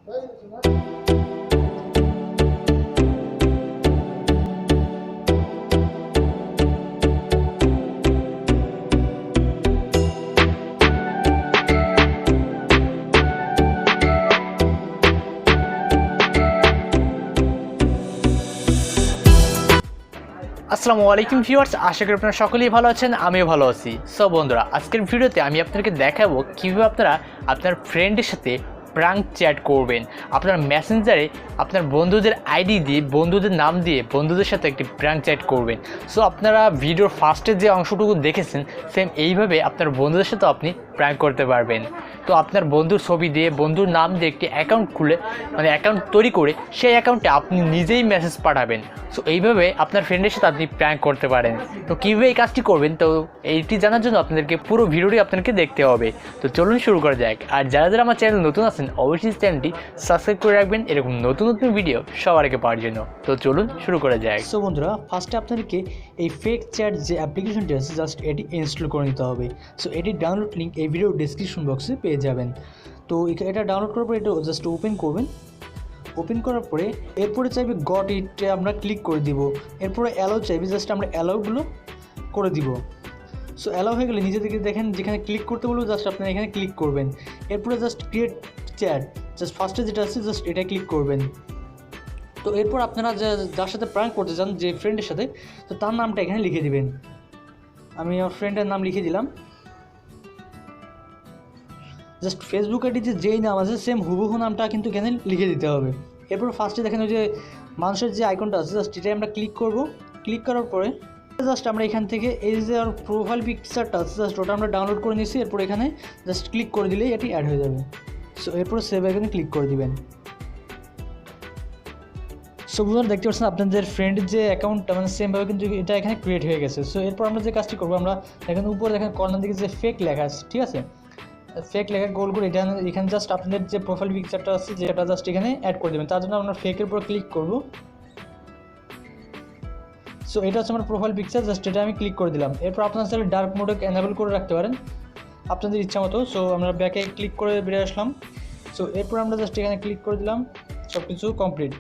আসসালামু আলাইকুম ভিউয়ার্স, আশা করি আপনারা সকলেই ভালো আছেন, আমিও ভালো আছি। সো বন্ধুরা, আজকের ভিডিওতে আমি আপনাদেরকে দেখাবো কীভাবে আপনারা আপনার ফ্রেন্ডের সাথে প্রাঙ্ক চ্যাট করবেন। আপনার মেসেঞ্জারে আপনার বন্ধুদের আইডি দিয়ে, বন্ধুদের নাম দিয়ে বন্ধুদের সাথে একটি প্রাঙ্ক চ্যাট করবেন। সো আপনারা ভিডিওর ফার্স্টে যে অংশটুকু দেখেছেন, সেম এইভাবে আপনার বন্ধুদের সাথে আপনি প্রাঙ্ক করতে পারবেন। তো আপনার বন্ধুর ছবি দিয়ে, বন্ধুর নাম দিয়ে একটি অ্যাকাউন্ট খুলে, মানে অ্যাকাউন্ট তৈরি করে সেই অ্যাকাউন্টে আপনি নিজেই মেসেজ পাঠাবেন। সো এইভাবে আপনার ফ্রেন্ডের সাথে আপনি প্র্যাঙ্ক করতে পারেন। তো কীভাবে এই কাজটি করবেন, তো এইটি জানার জন্য আপনাদেরকে পুরো ভিডিওটি আপনাদেরকে দেখতে হবে। তো চলুন শুরু করা যাক। আর যারা যারা আমার চ্যানেল নতুন আছেন, অবশ্যই চ্যানেলটি সাবস্ক্রাইব করে রাখবেন এরকম নতুন নতুন ভিডিও সবার আগে পাওয়ার জন্য। তো চলুন শুরু করা যাক। সো বন্ধুরা, ফার্স্টে আপনাদেরকে এই ফেক চ্যাট যে অ্যাপ্লিকেশনটি আছে, জাস্ট এটি ইনস্টল করে নিতে হবে। সো এটির ডাউনলোড লিঙ্ক এই ভিডিও ডিসক্রিপশন বক্সে পেয়ে যাবেন। তো এটা ডাউনলোড করার পরে এটা জাস্ট ওপেন করবেন। ওপেন করার পরে এরপরে চাইবে গট ইটে আমরা ক্লিক করে দিব। এরপরে অ্যালাউ চাইবে, জাস্ট আমরা অ্যালাউগুলো করে দিব। সো অ্যালাউ হয়ে গেলে নিজে থেকে দেখেন যেখানে ক্লিক করতে বলবো, জাস্ট আপনারা এখানে ক্লিক করবেন। এরপরে জাস্ট ক্রিয়েট চ্যাট, জাস্ট ফার্স্টে যেটা আছে জাস্ট এটা ক্লিক করবেন। তো এরপর আপনারা যার সাথে প্র্যাঙ্ক করতে চান, যে ফ্রেন্ডের সাথে, তো তার নামটা এখানে লিখে দিবেন। আমি আমার ফ্রেন্ডের নাম লিখে দিলাম। জাস্ট ফেসবুক আইডিতে যেই নাম আছে সেম হুবহু নামটা কিন্তু এখানে লিখে দিতে হবে। এরপর ফার্স্টে দেখেন ওই যে মানুষের যে আইকনটা আছে, জাস্ট এটাই আমরা ক্লিক করব। ক্লিক করার পরে জাস্ট আমরা এখান থেকে এই যে আর প্রোফাইল পিকচারটা আছে, জাস্ট ওটা আমরা ডাউনলোড করে নিয়েছি। এরপর এখানে জাস্ট ক্লিক করে দিলেই এটি অ্যাড হয়ে যাবে। সো এরপর সেভ আইকনে ক্লিক করে দিবেন। সো বুঝুন, দেখতে পাচ্ছেন আপনাদের ফ্রেন্ডের যে অ্যাকাউন্টটা মানে সেমভাবে কিন্তু এটা এখানে ক্রিয়েট হয়ে গেছে। সো এরপর আমরা যে কাজটি করবো, আমরা দেখেন উপরে দেখেন কর্নার দিকে যে ফেক লেখা আছে, ঠিক আছে, ফেক লেখা গোল করে এটা এখানে জাস্ট আপনাদের যে প্রোফাইল পিকচারটা আছে যেটা জাস্ট এখানে অ্যাড করে দেবেন। তার জন্য আমরা ফেকের উপর ক্লিক করব। সো এটা হচ্ছে আমার প্রোফাইল পিকচার, জাস্ট এটা আমি ক্লিক করে দিলাম। এরপর আপনারা চাইলে ডার্ক মোডে এনেবল করে রাখতে পারেন আপনাদের ইচ্ছা মতো। সো আমরা ব্যাকে ক্লিক করে বেরিয়ে আসলাম। সো এরপর আমরা জাস্ট এখানে ক্লিক করে দিলাম, সব কিছু কমপ্লিট।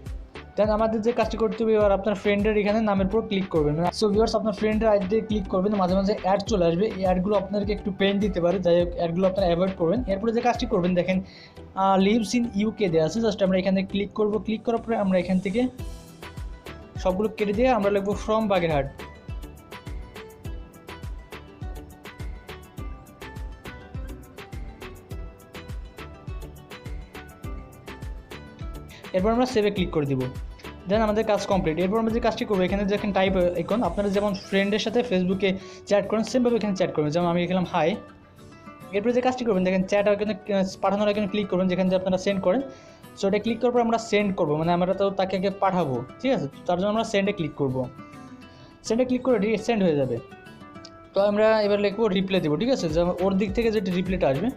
দেন আমাদের যে কাজটি করতে হবে, এবার আপনার ফ্রেন্ডের এখানে নামের উপর ক্লিক করবেন। সো ভিউয়ার্স, আপনার ফ্রেন্ডের আইডি দিয়ে ক্লিক করবেন, মাঝে মাঝে অ্যাড চলে আসবে। এই অ্যাডগুলো আপনাদেরকে একটু পেন দিতে পারে, যাই হোক অ্যাডগুলো আপনারা অ্যাভয়েড করবেন। এরপরে যে কাজটি করবেন, দেখেন লিভস ইন ইউকে দেওয়া আছে, জাস্ট আমরা এখানে ক্লিক করব। ক্লিক করার পরে আমরা এখান থেকে সবগুলো কেটে দিয়ে আমরা লিখবো ফ্রম বাগেরহাট। এরপর আমরা সেভে ক্লিক করে দিব। দেন আমাদের কাজ কমপ্লিট। এরপর আমরা যে কাজটি করবো, এখানে দেখেন টাইপ আইকন, আপনারা যেমন ফ্রেন্ডের সাথে ফেসবুকে চ্যাট করেন সেমভাবে এখানে চ্যাট করবেন। যেমন আমি লিখলাম হাই। এরপরে যে কাজটি করবেন, দেখেন চ্যাট আইকনে পাঠানোর আইকনে ক্লিক করবেন, যেখানে যে আপনারা সেন্ড করেন। সো এটা ক্লিক করার পর আমরা সেন্ড করবো, মানে আমরা তো তাকে আগে পাঠাবো, ঠিক আছে। তার জন্য আমরা সেন্ডে ক্লিক করবো। সেন্ডে ক্লিক করে সেন্ড হয়ে যাবে। তো আমরা এবার লিখবো রিপ্লাই দেবো, ঠিক আছে, যেমন ওর দিক থেকে যেটা রিপ্লাইটা আসবে।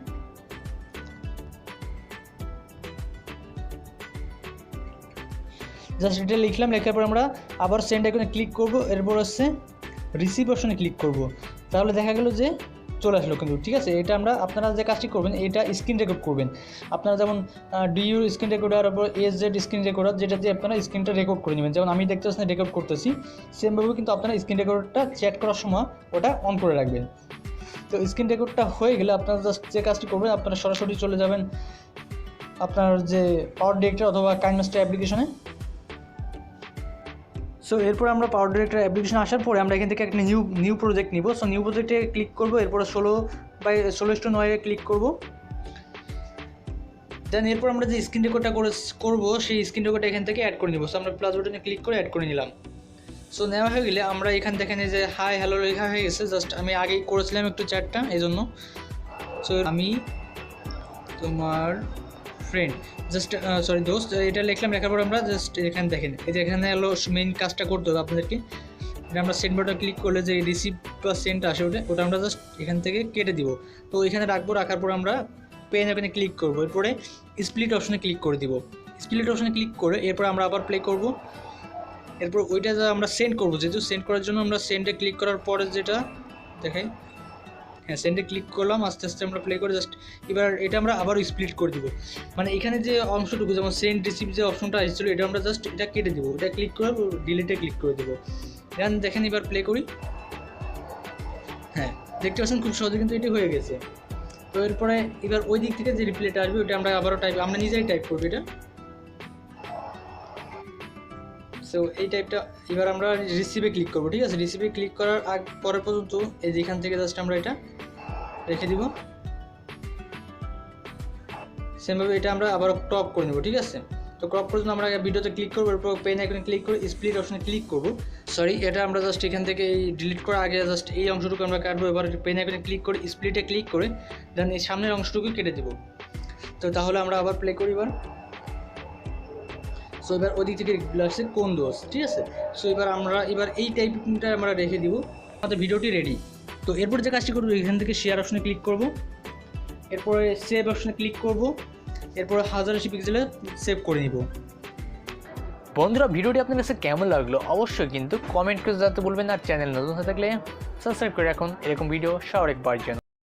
জাস্ট এটা লিখলাম, লেখার পর আমরা আবার সেন্ড আইকনে ক্লিক করব। এরপর হচ্ছে রিসিভ অপশনে ক্লিক করব। তাহলে দেখা গেল যে চলে আসলো কিন্তু, ঠিক আছে। এটা আপনারা যে কাজটি করবেন, এটা স্ক্রিন রেকর্ড করবেন। আপনারা যেমন ডিইউ স্ক্রিন রেকর্ডার, তারপর এসজেড স্ক্রিন রেকর্ডার, যেটা দিয়ে আপনারা স্ক্রিনটা রেকর্ড করে নেবেন। যেমন আমি দেখতে পাচ্ছি রেকর্ড করতেছি, সেমভাবে কিন্তু আপনারা স্ক্রিন রেকর্ডটা চ্যাট করার সময় ওটা অন করে রাখবেন। তো স্ক্রিন রেকর্ডটা হয়ে গেলে আপনারা জাস্ট যে কাজটি করবেন, আপনারা সরাসরি চলে যাবেন আপনার যে পাওয়ার ডিরেক্টর অথবা কাইনমাস্টার অ্যাপ্লিকেশনে। সো এরপর আমরা পাওয়ার ডিরেক্টর অ্যাপ্লিকেশন আসার পরে আমরা এখান থেকে একটা নিউ প্রজেক্ট নিব। সো নিউ প্রজেক্টে ক্লিক করব। এরপর 16:16:9 ক্লিক করব। দেন এরপর আমরা যে স্ক্রিন রেকর্ডটা করবো, সেই স্ক্রিন রেকর্ডটা এখান থেকে অ্যাড করে নিব। সো আমরা প্লাস বাটনে ক্লিক করে অ্যাড করে নিলাম। সো নেওয়া হয়ে গেলে আমরা এখান দেখেন যে হাই হ্যালো লেখা হয়ে গেছে। জাস্ট আমি আগেই করেছিলাম একটু চ্যাটটা, এই জন্য। সো আমি তোমার ফ্রেন্ড, জাস্ট সরি দোস্ত, এটা লিখলাম। লেখার পর আমরা জাস্ট এখানে দেখেন, এই যে এখানে হলো মেইন কাজটা করতে হবে আপনাদেরকে। এটা আমরা সেন্ড বাটনে ক্লিক করলে যে রিসিভ বা সেন্ড আসে, ওটা আমরা জাস্ট এখান থেকে কেটে দিব। তো এখানে রাখবো। রাখার পর আমরা পেন এখানে ক্লিক করবো। এরপরে স্প্লিট অপশনে ক্লিক করে দিব। স্প্লিট অপশনে ক্লিক করে এরপর আমরা আবার প্লে করব। এরপর ওইটা যা আমরা সেন্ড করবো, যেহেতু সেন্ড করার জন্য আমরা সেন্ডে ক্লিক করার পরে যেটা দেখাই, হ্যাঁ সেন্ডে ক্লিক করলাম, আস্তে আস্তে আমরা প্লে করে জাস্ট এবার এটা আমরা আবারও স্প্লিট করে দিব। মানে এখানে যে অংশটুকু যেমন সেন্ড রিসিভ যে অপশনটা আসছিল এটা আমরা জাস্ট এটা কেটে দেবো, এটা ক্লিক করে ডিলিটে ক্লিক করে দেবো। দেখেন এবার প্লে করি, হ্যাঁ দেখতে পাচ্ছেন খুব সহজে কিন্তু এটি হয়ে গেছে। তো এরপরে এবার ওই দিক থেকে যে রিপ্লাইটা আসবে ওটা আমরা আবারও আমরা নিজেই টাইপ করবো এটা। সো এই টাইপটা এবার আমরা রিসিভে ক্লিক করবো, ঠিক আছে। রিসিভে ক্লিক করার পরে পর্যন্ত এই যেখান থেকে জাস্ট আমরা এটা রেখে দিব, সেমভাবে এটা আমরা আবার টপ করে নেবো, ঠিক আছে। তো ক্রপ করার জন্য আমরা ভিডিওতে ক্লিক করবো, এরপর পেন আইকনে ক্লিক করে স্প্লিট অপশনে ক্লিক করবো। সরি এটা আমরা জাস্ট এখান থেকে এই ডিলিট করার আগে জাস্ট এই অংশটুকু আমরা কাটবো। এবার পেন আইকনে ক্লিক করে স্প্লিটে ক্লিক করে দেন এই সামনের অংশটুকু কেটে দেবো। তো তাহলে আমরা আবার প্লে করি এবার। সো এবার ওই দিক থেকে আসছে কোন দোষ, ঠিক আছে। সো এবার এই টাইপটা আমরা রেখে দিব, আমাদের ভিডিওটি রেডি। তো এরপর যে কাজটি করবো এখান থেকে শেয়ার অপশনে ক্লিক করব, এরপরে সেভ অপশনে ক্লিক করব, এরপরে 1080 পিক্সেলে সেভ করে নিব। বন্ধুরা ভিডিওটি আপনার কাছে কেমন লাগলো অবশ্যই কিন্তু কমেন্ট করে জানাতে বলবেন, আর চ্যানেল নতুন হয়ে থাকলে সাবস্ক্রাইব করে রাখুন এরকম ভিডিও সবার একবার জন্য।